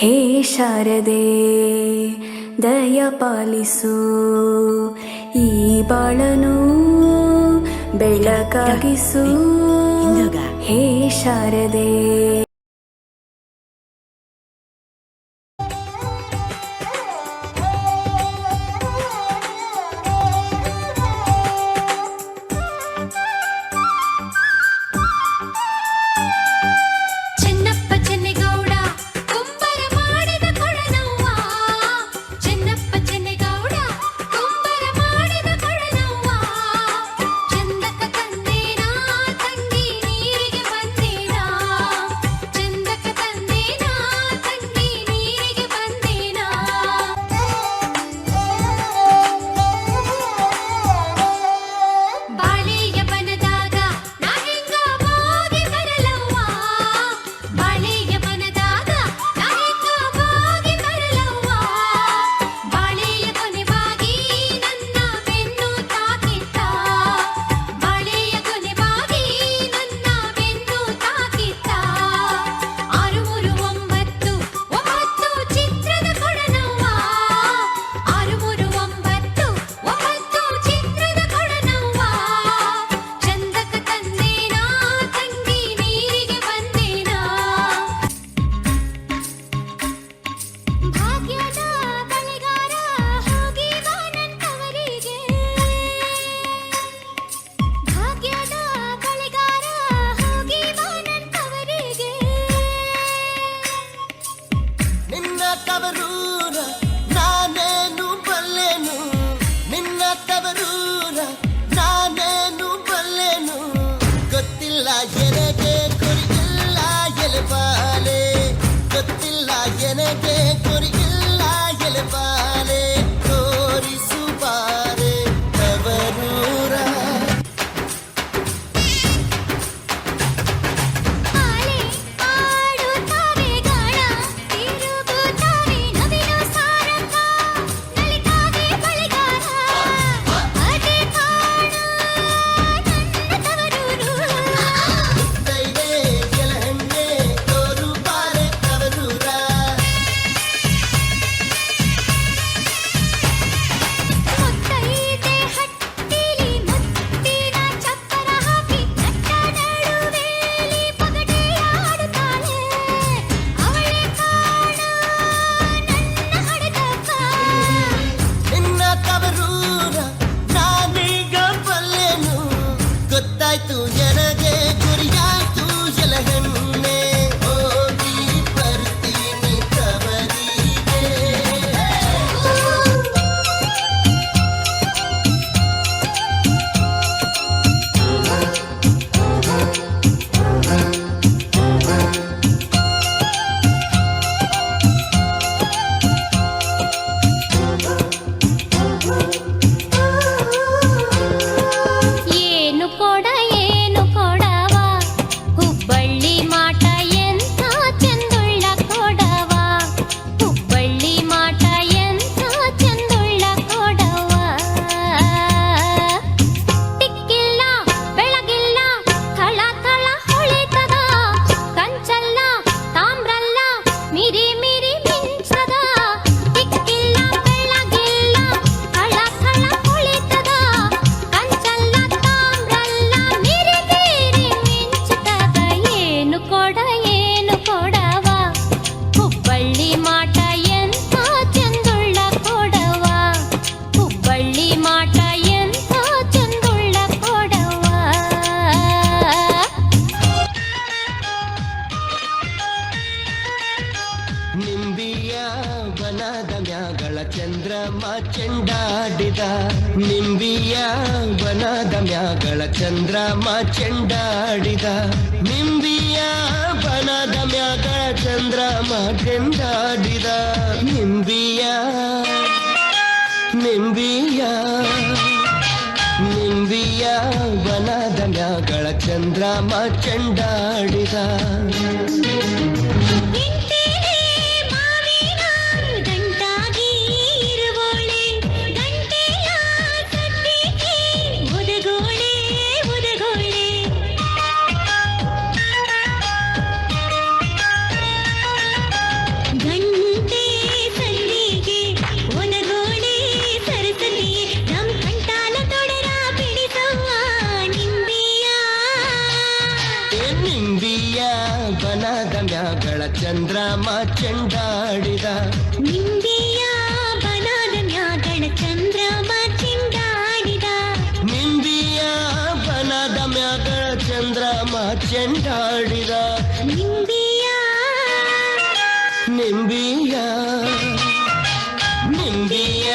ಹೇ ಶಾರದೆ ದಯ ಪಾಲಿಸು, ಈ ಬಾಳನು ಬೆಳಕಾಗಿಸು. ಹೇ ಶಾರದೆ ಚಂದ್ರಮ ಚೆಂಡಾಡಿದ ನಿಂಬಿಯ ವನದ ಮ್ಯಾಗಳ ಚಂದ್ರಮ ಚೆಂಡಾಡಿದ ನಿಂಬಿಯ ವನದ ಮ್ಯಾಗಳ ಚಂದ್ರಮ ಚೆಂಡಾಡಿದ ನಿಂಬಿಯ ನಿಂಬಿಯ ನಿಂಬಿಯ ವನದ ಮ್ಯಾಗಳ ಚಂದ್ರಮ ಚೆಂಡಾಡಿದ ಗಂಡ ಚೆಂಡಾಡಿದ ನಿಂಬಿಯ ಬನದ ಮ್ಯಾಗಳ ಚಂದ್ರಮ ಚೆಂಡಾಡಿದ ನಿಂಬಿಯ ಬನದ ಮ್ಯಾಗಳ ಚಂದ್ರಮ ಚೆಂಡಾಡಿದ ನಿಂಬಿಯ ನಿಂಬಿಯ ನಿಂಬಿಯ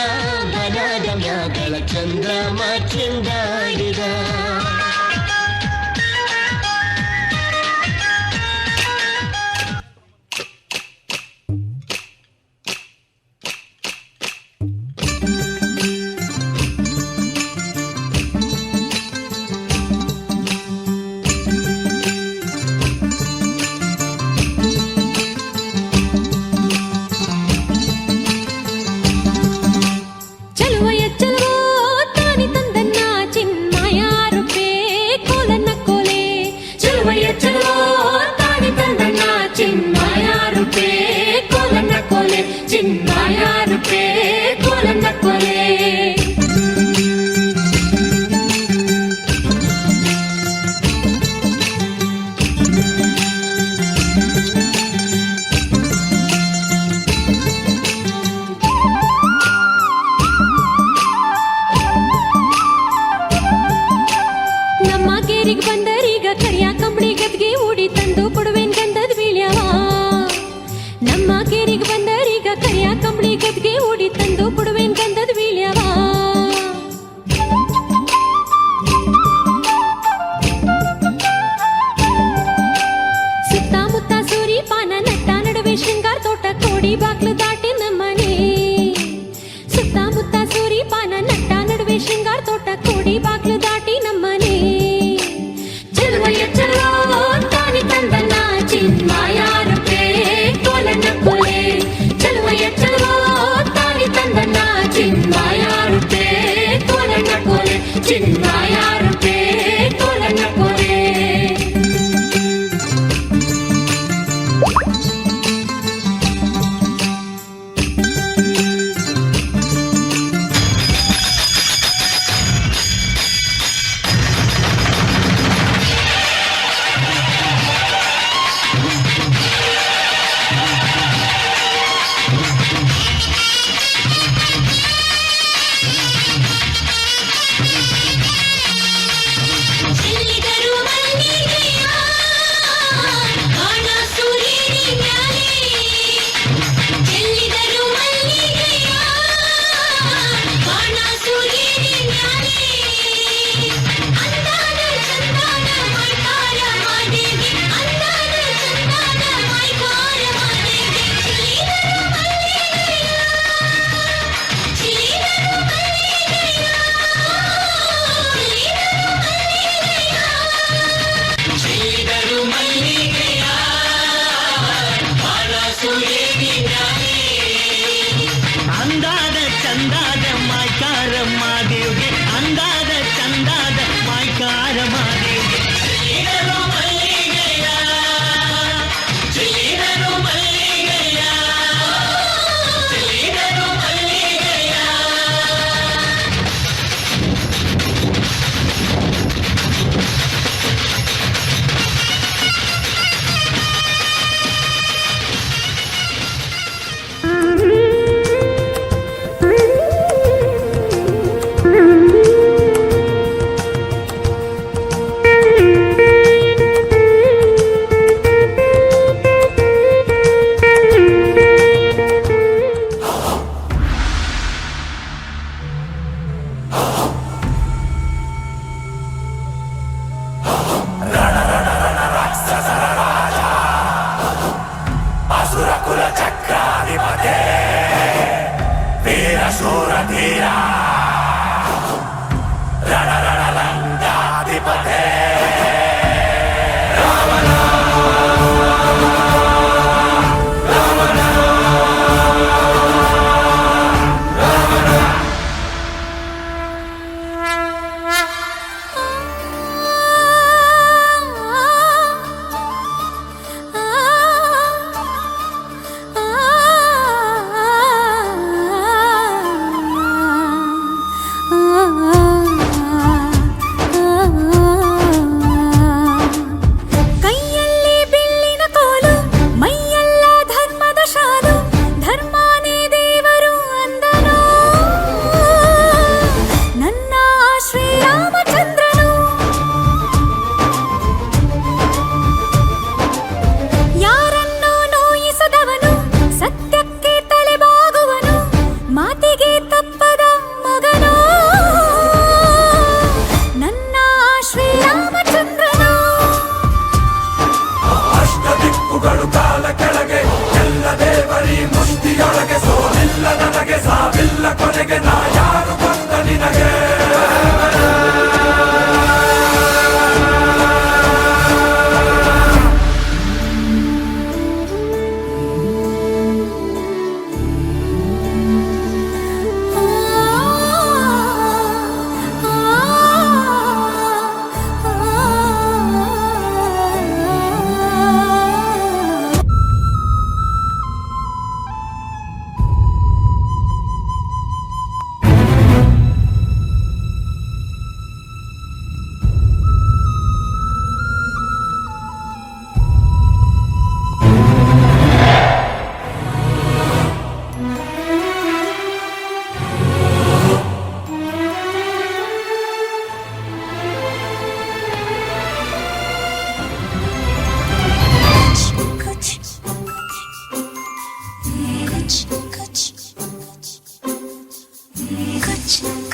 ಬನದ ಮ್ಯಾಗಳ ಚಂದ್ರಮ ಚೆಂಡಾಡಿದ ಬಂದರೀಗ ಕರಿಯ ಕಂಬಳಿ ಗದ್ಗೆ ಉಡಿ ತಂದು ಕೊಡುವೆನ್ ಗಂಧದ ಬೀಳ್ಯವ ನಮ್ಮ ಕೇರಿಗೆ ಬಂದರೀಗ ಕರಿಯ ಕಂಬಳಿ ಗದ್ಗೆ ಉಡಿ ತಂದು ಕೊಡುವೆನ್ ಗಂಧದ ಬೀಳ್ಯವ ಸುತ್ತಮುತ್ತ ಸೂರಿ ಪಾನ ನಟ್ಟ ನಡುವೆ ಶೃಂಗಾರ ತೋಟ ಕೋಡಿ ಬಾಗ್ಲು ದಾಟಿ ನಮ್ಮನೆ ಸುತ್ತಮುತ್ತ ಸೂರಿ ಪಾನ ನಟ್ಟ ನಡುವೆ ಶೃಂಗಾರ ತೋಟ ಕೋಡಿ ಬಾಗ್ಲು ದಾಟಿ ನಮ್ಮನೆ ತಾನಿ ತಂದನ ಚಿನ್ಮಯ ರೂಪೇ ಕೋಲನ ಕೋಲೆ ಚಲುವಯ್ಯ ಚಲುವೋ ತಾನಿ ತಂದನ ಚಿನ್ಮಯ ರೂಪೇ ಕೋಲನ ಕೋಲೆ ಚಿನ್ಮಯ ರೂಪೇ ಕೋಲನ ಕೋಲೆ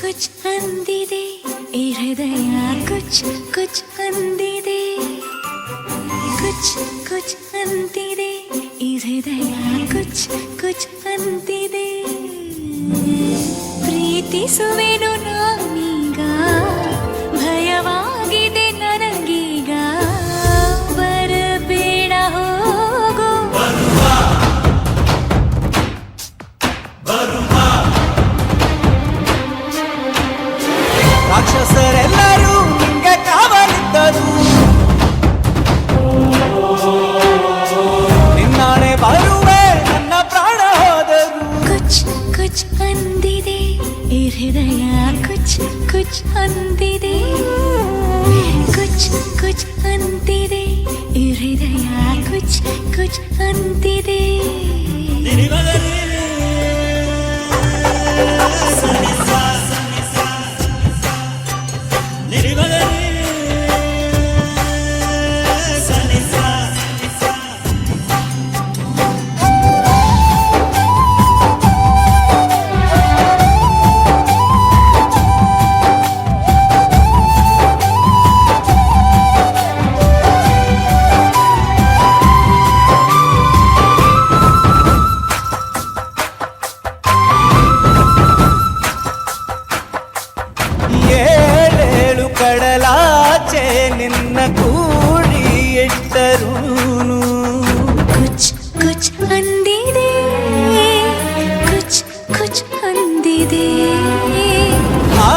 ಕುಚ್ ಅಂದಿದೆ ಈ ಹೃದಯ ಕುಚ್ ಕುಚ್ ಅಂದಿದೆ ಕುಚ್ ಕುಚ್ ಅಂತಿದೆ ಈ ಹೃದಯ ಕುಚ್ ಕುಚ್ ಅಂತಿದೆ ಪ್ರೀತಿಸುವೆನು ನಾನೀಗ ಭಯವಾಗಿದೆ ನನಗೀಗ ಬರಬೇಡ ಹೋಗು ರಾಕ್ಷಸರೆಲ್ಲರೂ ನಿಂಗೆ ಕಾವಲಿದ್ದರು ನಿನ್ನಾಣೆ ಬರುವೆ ನನ್ನ ಪ್ರಾಣ ಹೋದರು ಕುಚ್ ಕುಚ್ ಅಂದಿದೆ ಈ ಹೃದಯ ಕುಚ್ ಕುಚ್ ಅಂದಿದೆ ಕುಚ್ ಕುಚ್ ಅಂತಿದೆ ಈ ಹೃದಯ ಕುಚ್ ಕುಚ್ ಅಂತಿದೆ ಏಳೇಳು ಕಡಲಾಚೆ ನಿನ್ನ ಕೂಡಿ ಇಟ್ಟರೂನು ಕುಚ್ ಕುಚ್ ಅಂದಿದೆ ಕುಚ್ ಕುಚ್ ಅಂದಿದೆ ಆ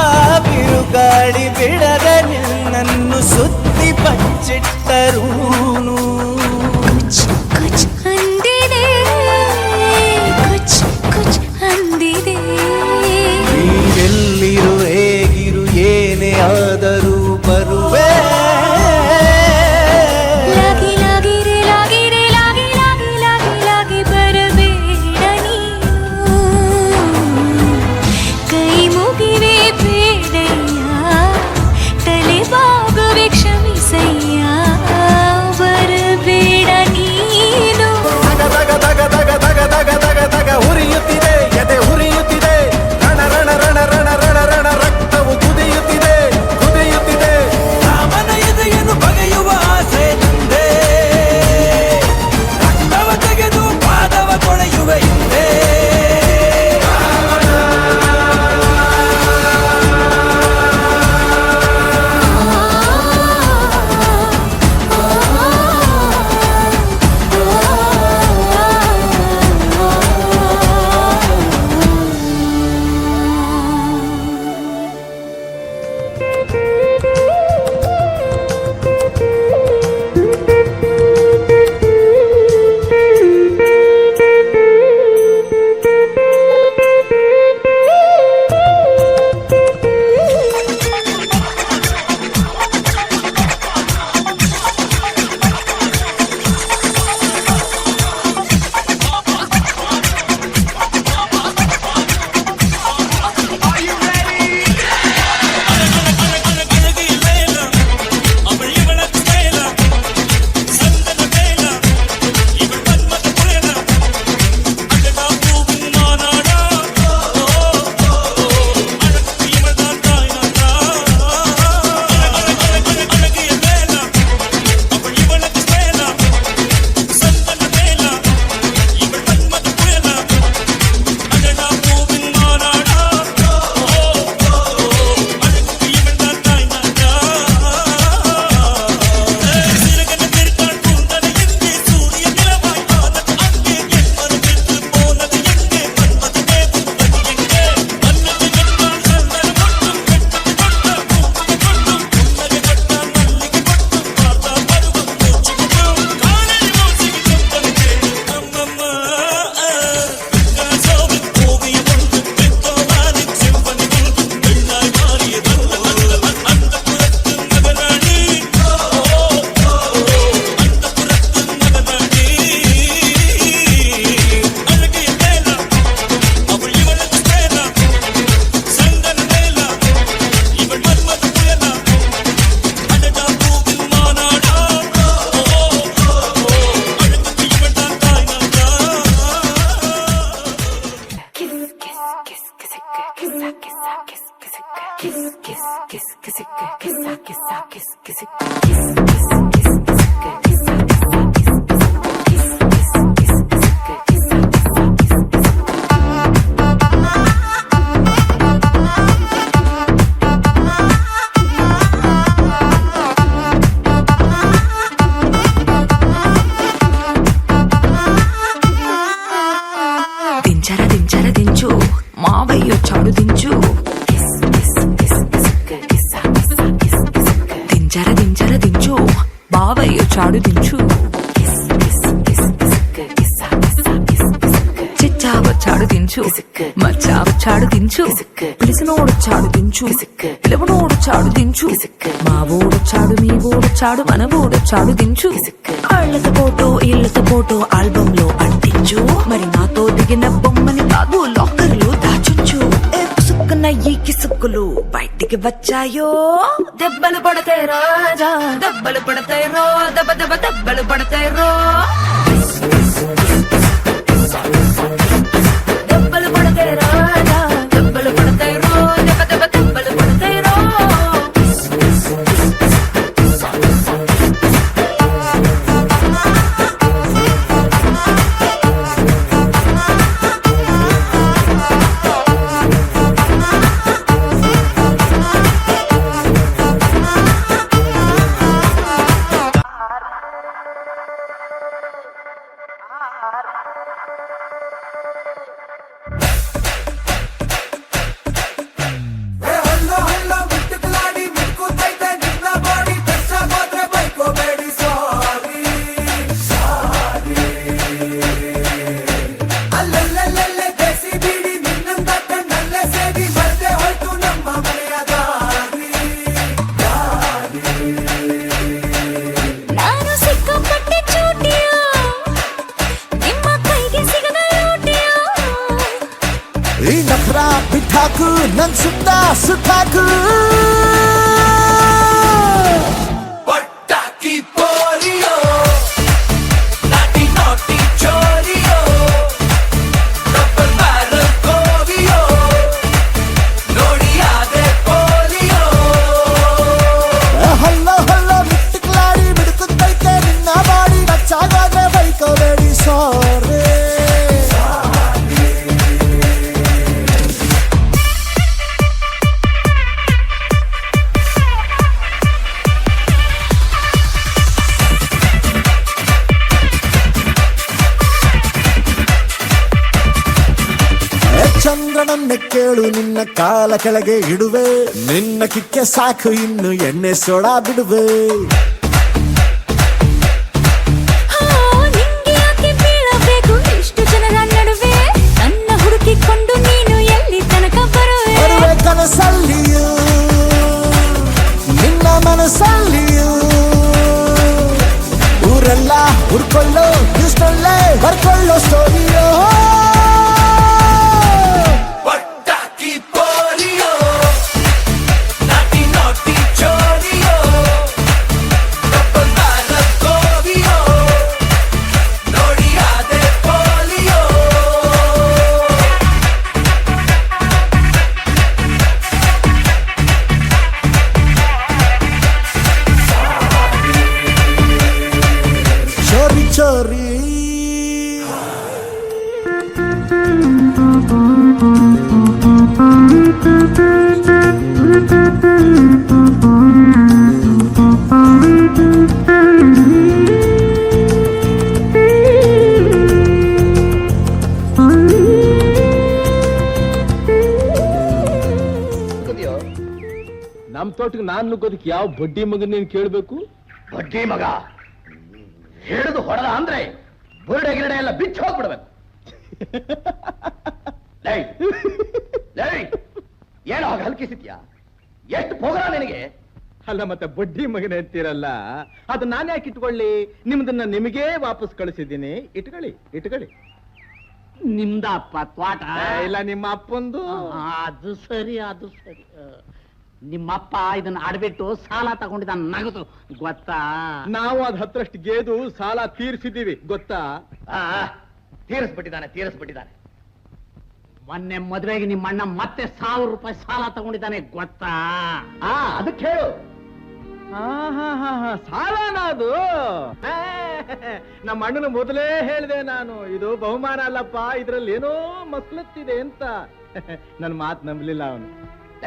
ಬಿರುಗಾಳಿ ಬಿಡದ ನಿನ್ನನ್ನು ಸುತ್ತಿ ಬಚ್ಚಿಟ್ಟರೂನು ಕುಚ್ ಕುಚ್ ಅಂದಿದೆ ಕುಚ್ ಕುಚ್ ಅಂದಿದೆ ನೀವೆಲ್ಲಿರು ಹೇಗಿರು ಏನೇ ಆದರೂ ಬರುವೆ ಲಾಗಿ ಲಾಗಿರೆ ಲಾಗಿರೆ ಲಾಗಿ ಲಾಗಿ ಲಾಗಿ ಲಾಗಿ ಬರಬೇಡ ನೀನು ಕೈ ಮುಗಿವೆ ಬೇಡಯ್ಯ ತಲೆ ಬಾಗುವೆ ಕ್ಷಮಿಸಯ್ಯ ಬರಬೇಡ ನೀನು దించు మావయ్య చాడు దించు దించు బావయ్య చాడు దించు చిచ్చావ చాడు దించు మచ్చావ చాడు దించు పిలిసినోడు చాడు దించు పిలవనోడు చాడు దించు మా ఊడు చాడు మీ ఊడు చాడు మన ఊడు చాడు దించు ఇళ్ళతో ఫోటో ఆల్బమ్ లో అంటించు మరి నాతో దిగిన బొమ్మని కాదు లాకర్ లో దాచుంచు పుసుక్కున్న ఈ కిసుక్కులు బయటికి వచ్చాయో దెబ్బలు పడతాయి రాజా దెబ్బలు పడతాయి రో దెబ్బ దెబ్బ దెబ్బలు పడతాయి రో దెబ్బలు పడతాయి రాజా దెబ్బలు పడతాయి రో దెబ్బ దెబ్బ దెబ్బలు పడతాయి రో ಬಿಟ್ಟಾಕು ನನ್ ಸುತ್ತ ಸುತ್ತಾಕು ಪಟ್ಟಾಕಿ ಪೋಲಿಯೋ ನಾಟಿ ನಾಟಿ ಚೋರಿಯೋ ಡಬಲ್ ಬ್ಯಾರಲ್ ಕೋವಿಯೋ ನೋಡಿಯಾದೆ ಪೋಲಿಯೋ ಹಲ್ಲೋ ಹಲ್ಲೋ ಮಿಟ್ಟುಕ್ಲಾಡಿ ಬಿಡುತ್ತೈತೆ ನಿನ್ನ ಬಾಡಿ ನಚ್ಚಾಗಾದ್ರೆ ಬೈಕೋಬೇಡಿ ಸಾರಿ ಚಂದ್ರನನ್ನೇ ಕೇಳು ನಿನ್ನ ಕಾಲ ಕೆಳಗೆ ಇಡುವೆ ನಿನ್ನ ಕಿಕ್ಕೆ ಸಾಕು ಇನ್ನು ಎಣ್ಣೆ ಸೋಡಾ ಬಿಡುವೆ ಇಷ್ಟು ಜನರ ನಡುವೆ ನನ್ನ ಹುಡುಕಿಕೊಂಡು ನೀನು ಎಲ್ಲಿ ತನಕ ಬರುವೆ ಕನಸಲ್ಲಿಯೂ ನಿನ್ನ ಮನಸ್ಸಲ್ಲಿಯೂ ಊರೆಲ್ಲ ಹುಡ್ಕೊಳ್ಳೋ ಇಷ್ಟೊಳ್ಳೆ ಬರ್ಕೊಳ್ಳೋ ಸ್ಟೋರಿಯೋ ಚೋರಿ ನಮ್ ತೋಟಕ್ಕೆ ನಾನ್ ನುಗ್ಗೋದಕ್ಕೆ ಯಾವ ಬಡ್ಡಿ ಮಗನ್ ನೀನ್ ಕೇಳ್ಬೇಕು? ಬಡ್ಡಿ ಮಗ ಹಿಡಿದು ಹೊಡೆದ ಅಂದ್ರೆ ಬುರುಡೆ ಗಿರಡೆ ಎಲ್ಲ ಬಿಚ್ಚಿ ಹೋಗ್ಬಿಡ್ಬೇಕು. ಏನೋ ಹಾಗೆ ಹಲ್ಕಿಸಿದ್ಯಾ? ಎಷ್ಟು ಪೋಗರ ನಿನಗೆ? ಅಲ್ಲ ಮತ್ತೆ ಬಡ್ಡಿ ಮಗನ ಅಂತೀರಲ್ಲ, ಅದು ನಾನು ಯಾಕೆ ಇಟ್ಕೊಳ್ಳಿ? ನಿಮ್ದನ್ನ ನಿಮಗೇ ವಾಪಸ್ ಕಳಿಸಿದ್ದೀನಿ, ಇಟ್ಕೊಳ್ಳಿ. ನಿಮ್ದಪ್ಪ ತ್ವಾಟ? ಇಲ್ಲ, ನಿಮ್ಮ ಅಪ್ಪಂದು. ಅದು ಸರಿ. ನಿಮ್ಮಪ್ಪ ಇದನ್ನ ಆಡ್ಬಿಟ್ಟು ಸಾಲ ತಗೊಂಡಿದ್ದ ನಗದು ಗೊತ್ತಾ? ನಾವು ಅದ್ 10ರಷ್ಟು ಗೇದು ಸಾಲ ತೀರಿಸಿದ್ದೀವಿ ಗೊತ್ತಾ? ತೀರಿಸ್ಬಿಟ್ಟಿದ್ದಾನೆ. ಮೊನ್ನೆ ಮದುವೆಗೆ ನಿಮ್ಮ ಅಣ್ಣ ಮತ್ತೆ 1000 ರೂಪಾಯಿ ಸಾಲ ತಗೊಂಡಿದ್ದಾನೆ ಗೊತ್ತಾ? ಅದಕ್ಕೆ ಹೇಳು. ಸಾಲನ ಅದು? ನಮ್ಮ ಅಣ್ಣನ ಮೊದಲೇ ಹೇಳಿದೆ ನಾನು, ಇದು ಬಹುಮಾನ ಅಲ್ಲಪ್ಪ, ಇದ್ರಲ್ಲಿ ಏನೋ ಮಸ್ಲತ್ತಿದೆ ಅಂತ. ನನ್ನ ಮಾತು ನಂಬಲಿಲ್ಲ ಅವನು.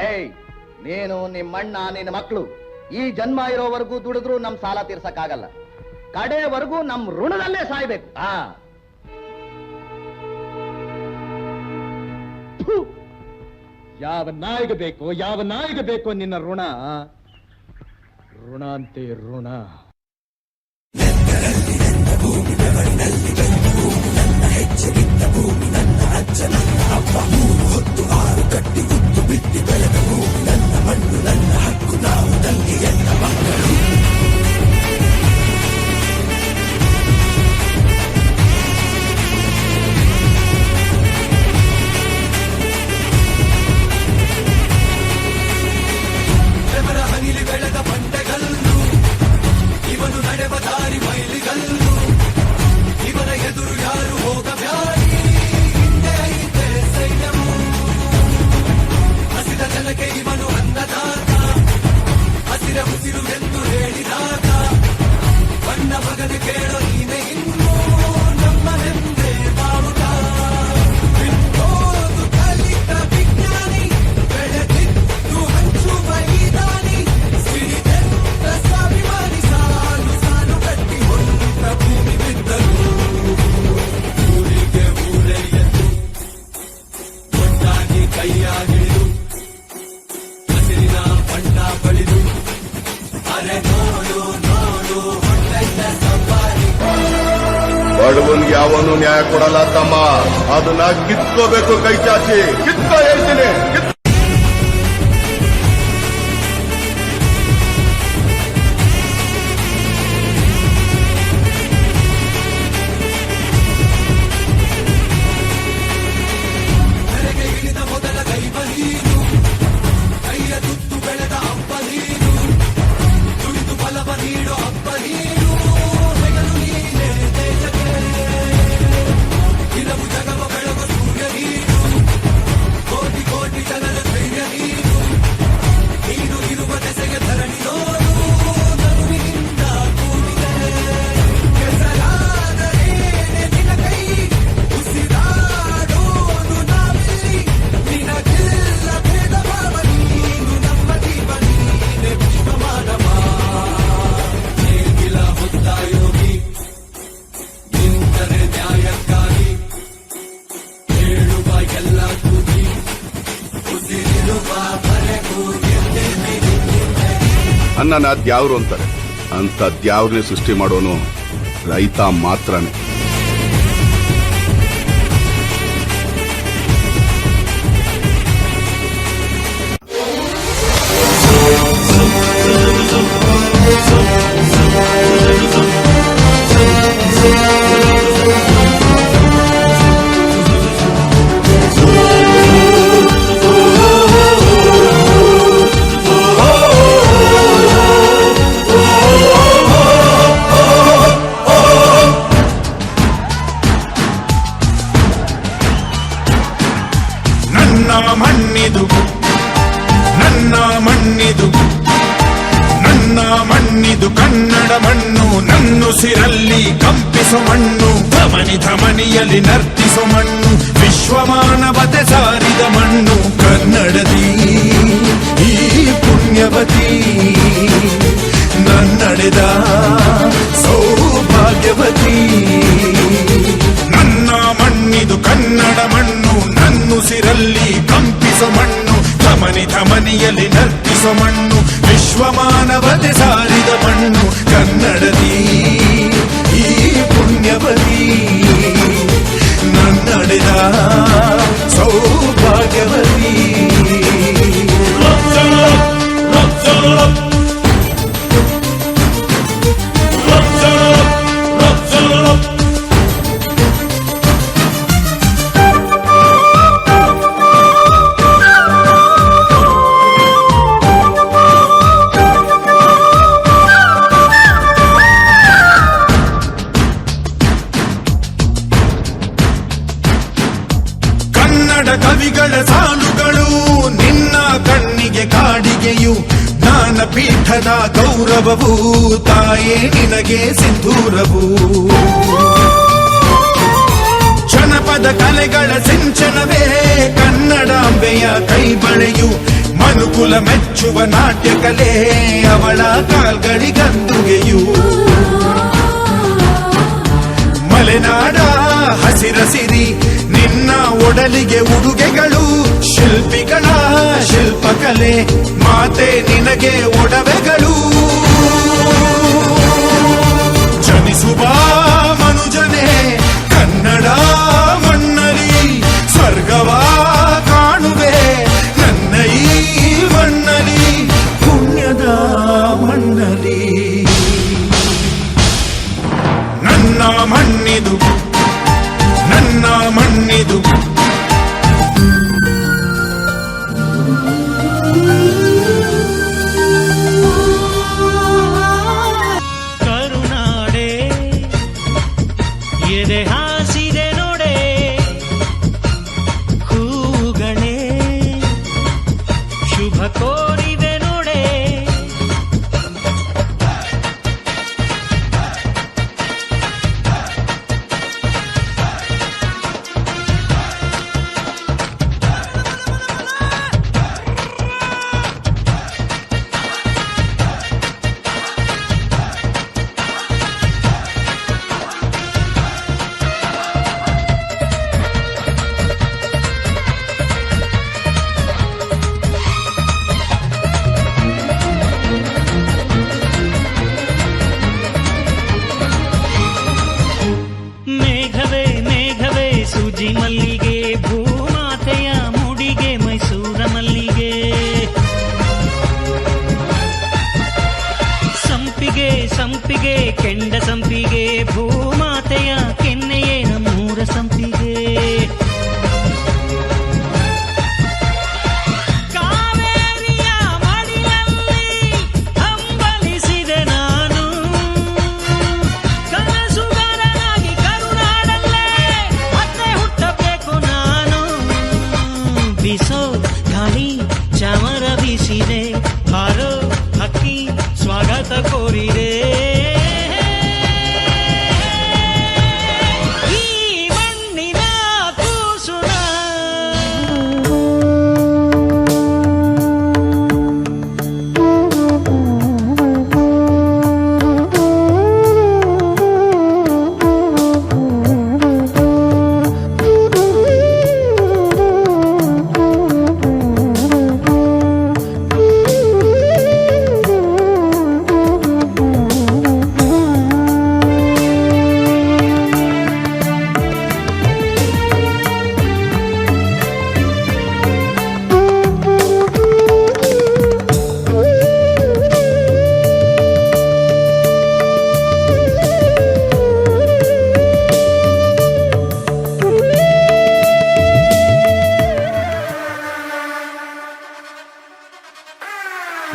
ಏಯ್, ನೀನು ನಿಮ್ಮಣ್ಣ ನಿನ್ನ ಮಕ್ಕಳು ಈ ಜನ್ಮ ಇರೋವರೆಗೂ ದುಡಿದ್ರು ನಮ್ ಸಾಲ ತೀರ್ಸಕ್ಕಾಗಲ್ಲ. ಕಡೆವರೆಗೂ ನಮ್ ಋಣದಲ್ಲೇ ಸಾಯ್ಬೇಕು. ಯಾವ ನಾಯಿಗೆ ಬೇಕೋ ನಿನ್ನ ಋಣ ಅಂತೆ ಋಣ. ಬಡವನ್ಗೆ ಯಾವನು ನ್ಯಾಯ ಕೊಡಲ್ಲ ತಮ್ಮ, ಅದನ್ನ ಕಿತ್ಕೋಬೇಕು ಕೈ ಚಾಚಿ. ಕಿತ್ಕೋ ಹೇಳ್ತೀನಿ. ಅನ್ನನ ದ್ಯಾವ್ರು ಅಂತಾರೆ, ಅಂತ ದ್ಯಾವ್ರನ್ನೇ ಸೃಷ್ಟಿ ಮಾಡೋನು ರೈತ ಮಾತ್ರನೇ. ಮಣ್ಣಿದು ಕನ್ನಡ ಮಣ್ಣು, ನನ್ನುಸಿರಲ್ಲಿ ಕಂಪಿಸೋ ಮಣ್ಣು, ಧಮನಿ ಧಮನಿಯಲ್ಲಿ ನರ್ತಿಸೋ ಮಣ್ಣು, ವಿಶ್ವಮಾನವತೆ ಸಾರಿದ ಮಣ್ಣು ಕನ್ನಡದಿ ಈ ಪುಣ್ಯವತಿ, ನನ್ನಡೆದ ಸೌಭಾಗ್ಯವತಿ. ನನ್ನ ಮಣ್ಣಿದು ಕನ್ನಡ ಮಣ್ಣು, ನನ್ನುಸಿರಲ್ಲಿ ಕಂಪಿಸೋ ಮಣ್ಣು, ಧಮನಿ ಧಮನಿಯಲ್ಲಿ ನರ್ತಿಸೋ ಮಣ್ಣು, ವಿಶ್ವಮಾನವತೆ ಸಾರಿದ ಮಣ್ಣು ಕನ್ನಡದಿ ಈ ಪುಣ್ಯವತಿ, ನನ್ನಡೆದ ಸೌಭಾಗ್ಯವತಿ. ಕನ್ನಡ ಕವಿಗಳ ಸಾಲುಗಳು ನಿನ್ನ ಕಣ್ಣಿಗೆ ಕಾಡಿಗೆಯು ಜ್ಞಾನಪೀಠದ ಗೌರವವು ತಾಯೇ ನಿನಗೆ ಸಿಂಧೂರವು ಜನಪದ ಕಲೆಗಳ ಸಿಂಚನವೇ ಕನ್ನಡಾಂಬೆಯ ಕೈಬಳೆಯು ಮನುಕುಲ ಮೆಚ್ಚುವ ನಾಟ್ಯ ಕಲೆ ಅವಳ ಕಾಲ್ಗಳಿಗಂದುಗೆಯು ಮಲೆನಾಡ ಹಸಿರಸಿರಿ ನಿನ್ನ ಒಡಲಿಗೆ ಉಡುಗೆಗಳು ಶಿಲ್ಪಿಗಳ ಶಿಲ್ಪಕಲೆ ಮಾತೆ ನಿನಗೆ ಒಡವೆಗಳು ಜನಿಸುವ ಮನುಜನೇ ಕನ್ನಡ ಮಣ್ಣಲಿ ಸ್ವರ್ಗವ ಕಾಣುವೆ ನನ್ನ ಈ ಮಣ್ಣಲಿ ಪುಣ್ಯದ ಮಣ್ಣಲಿ ನನ್ನ ಮಣ್ಣಿದು ನನ್ನ ಮಣ್ಣಿದು ಕರುನಾಡೆ ಎದೆ ಹಾಸಿದೆ ನೋಡೆ ಕೂಗಣೆ ಶುಭ ಕೋರಿದೆ ನೋಡೆ ಮೇಘವೇ ಮೇಘವೇ ಸೂಜಿ ಮಲ್ಲಿಗೆ ಭೂಮಾತೆಯ ಮುಡಿಗೆ ಮೈಸೂರ ಮಲ್ಲಿಗೆ ಸಂಪಿಗೆ ಸಂಪಿಗೆ ಕೆಂಡ ಸಂಪಿಗೆ ಭೂಮಾತೆಯ ಕೆನ್ನೆಯೇ ನಮ್ಮೂರ ಸಂಪಿಗೆ ಕಾವೇರಿಯ ಮಡಿಲಲ್ಲಿ ಹಂಬಲಿಸಿದೆ ನಾನು ಕನಸುಗಾರನಾಗಿ ಕರುನಾಡಲ್ಲೇ ಮತ್ತೆ ಹುಟ್ಟಬೇಕು ನಾನು ಬಿಸೋ ಗಾಳಿ ಚಾಮರ ಬೀಸಿದೆ ಹಾರೋ ಹಕ್ಕಿ ಸ್ವಾಗತ ಕೋರಿದೆ ಈ ಮಣ್ಣಿನ ಕೂಸುನ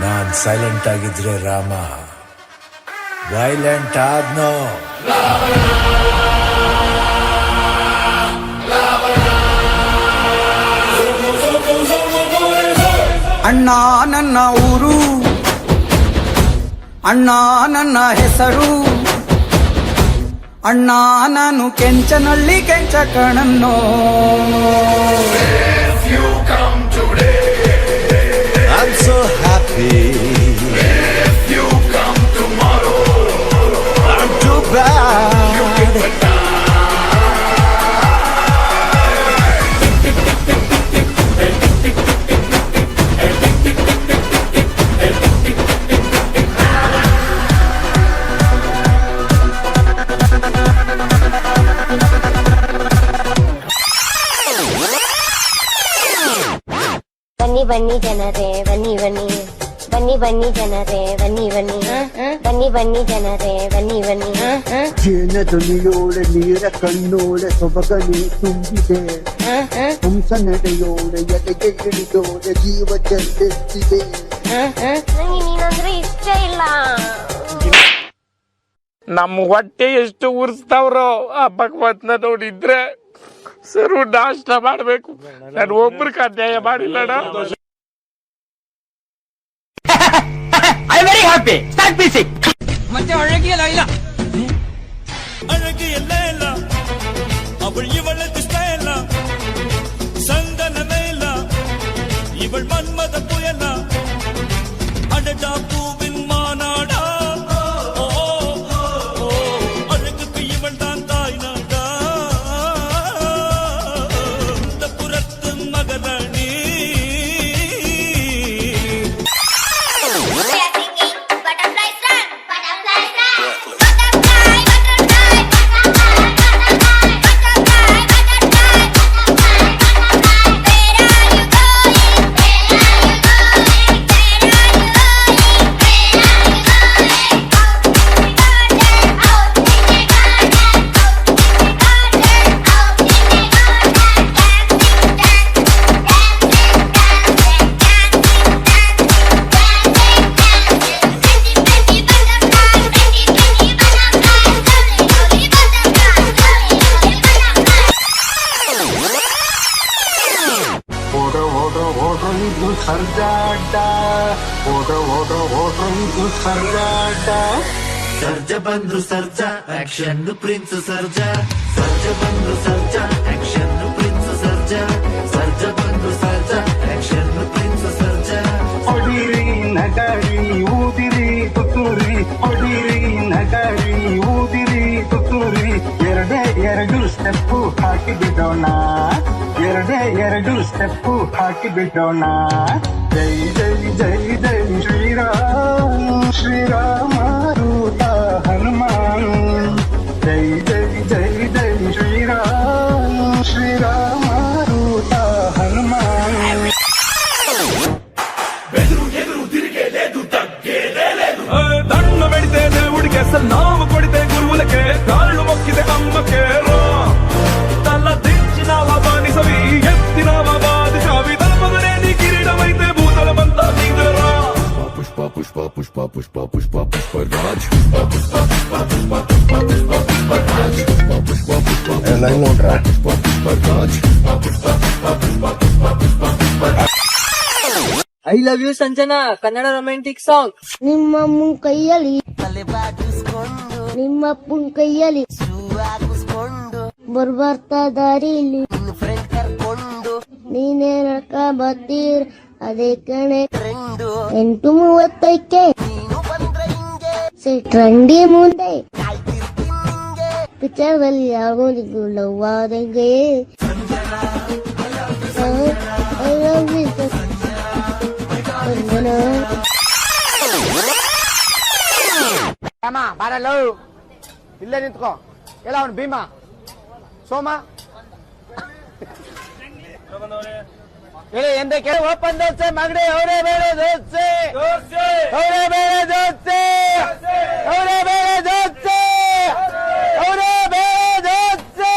ನಾನ್ ಸೈಲೆಂಟ್ ಆಗಿದ್ರೆ ರಾಮ ವೈಲೆಂಟ್ ಆದ್ನೋ ಅಣ್ಣ ನನ್ನ ಊರು ಅಣ್ಣ ನನ್ನ ಹೆಸರು ಅಣ್ಣ ನಾನು ಕೆಂಚನಳ್ಳಿ ಕೆಂಚ ಕಣನ್ನೋ I'm so happy. If you come tomorrow, I'm too bad. ಬನ್ನಿ ಬನ್ನಿ ಜನರೇ ಬನ್ನಿ ಬನ್ನಿ ಬನ್ನಿ ಬನ್ನಿ ಜನರೇ ಬನ್ನಿ ಬನ್ನಿ ಬನ್ನಿ ಬನ್ನಿ ಜನರೇ ಬನ್ನಿ ಬನ್ನಿ ಜೇನ ಧ್ವನಿಯೋಳೆ ನೀರ ಕಣ್ಣೋಳೆ ಸೊಬಗನೆ ತುಂಬಿದೆ ಹಂಸ ನಡೆಯೋಳೆ ಎದೆಗೆ ಹಿಡಿದೋಳೆ ಜೀವ ಚೆಲ್ಲೆತ್ತಿದೆ ನಂಗೆ ನೀನಂದ್ರೆ ಇಷ್ಟ ಇಲ್ಲ ನಮ್ಮ ಹೊಟ್ಟೆ ಎಷ್ಟು ಉರ್ಸ್ತಾವ್ರೋ ಆ ಭಗವಂತನ ನೋಡಿದ್ರೆ ಸರು ನಾಷ್ಟ ಮಾಡ್ಬೇಕು, ನಾನು ಒಬ್ರಿಗೆ ಅನ್ಯಾಯ ಮಾಡಿಲ್ಲಣ್ಣ. I very happy. Start music. ಮತ್ತೆ ಒಳಗಿಯಲ್ಲ ಇಲ್ಲ ಅழகியல்ல இல்ல அவள் இவளுக்கு ஸ்டைல சந்தனமே இல்ல இவள் மன்மத புயல அடடா பூவின் மாநாடா அழகுக்கு இவள் தான் தாய் நாடா இந்த புறத்து மகராணி. ಸರ್ಜ ಬಂದ್ರು ಸರ್ಜ ಆಕ್ಷನ್ ಪ್ರಿನ್ಸ್ ಸರ್ಜ, ಸರ್ಜ ಬಂದ್ರು ಸರ್ಜ ಆಕ್ಷನ್ ಪ್ರಿನ್ಸ್ ಸರ್ಜ, ಸರ್ಜ ಬಂದ್ರು ಸರ್ಜ ಆಕ್ಷನ್ ಪ್ರಿನ್ಸ್ ಸರ್ಜ. ಹೊಡಿರಿ ನಗರಿ ಊದಿರಿ ತುತ್ತೂರಿ, ಹೊಡಿರಿ ನಗರಿ ಊದಿರಿ ತುತ್ತೂರಿ, ಎರಡು ಸ್ಟೆಪ್ಪು ಹಾಕಿ ಬಿಡೋಣ, ಎರಡು ಸ್ಟೆಪ್ಪು ಹಾಕಿ ಬಿಡೋಣ. ಜೈ ಜೈ ಜೈ ಜೈ ಶ್ರೀರಾಮ್ ಶ್ರೀರಾಮ ರೂತ ಹನುಮಾನ್, ಜೈ ಜೈ ಜೈ ಜೈ ಶ್ರೀರಾಮ್ ಶ್ರೀರಾಮ ರೂತ ಹನುಮಾನ್. దండ పెడితే దేవుడికి అసలు నామ కొడితే గురువులకే కాళ్ళు మొక్కితే అమ్మకే రా. తల దించినావా బానిసవి, ఎత్తినావా బాదిషావి, తలపదనే నీ కిరీటమైతే భూతలమంతా నీదేరా. Pushpa Pushpa Pushpa Pushpa Pushpa Pushpa Raj, Pushpa Pushpa Pushpa Pushpa Pushpa Pushpa Pushpa Raj, Pushpa Pushpa Pushpa Pushpa Pushpa Raj, Pushpa Pushpa Pushpa Pushpa Pushpa Pushpa Raj. I love you Sanjana Kannada romantic song. ನಿಮ್ಮಮ್ಮನ ಕೈಯಲ್ಲಿ ನಿಮ್ಮಪ್ಪನ ಕೈಯಲ್ಲಿ ಬರ್ಬರ್ತಾ ದಾರಿಲಿ ನೀನೇ ನಡ್ಕ ಬರ್ತೀರ ಅದೇ ಕಣೆ 8:35ಕ್ಕೆ ಸಿಟ್ರಂಡಿ ಮುಂದೆ ಪಿಕ್ಚರ್ದಲ್ಲಿ ಯಾರಿಗೂ ಲವ್ ಆದಂಗೆ. I love you Sanjana. ಅಮ್ಮ ಬಾರಲ್ಲ, ಇಲ್ಲೇ ನಿಂತ್ಕೋ. ಎಲ್ಲ ಅವನು ಭೀಮ ಸೋಮ ಹೇಳಿ ಎಂದ ಕೇಳಿ ಓಪನ್ ದೋಸೆ ಮಗಡಿ, ಅವರೇ ಬೇಳೆ ದೋಸೆ, ಅವರೇ ಬೇಳೆ ದೋಸೆ, ಅವರೇ ಬೇಳೆ ದೋಸೆ, ಅವರೇ ಬೇಳೆ ದೋಸೆ.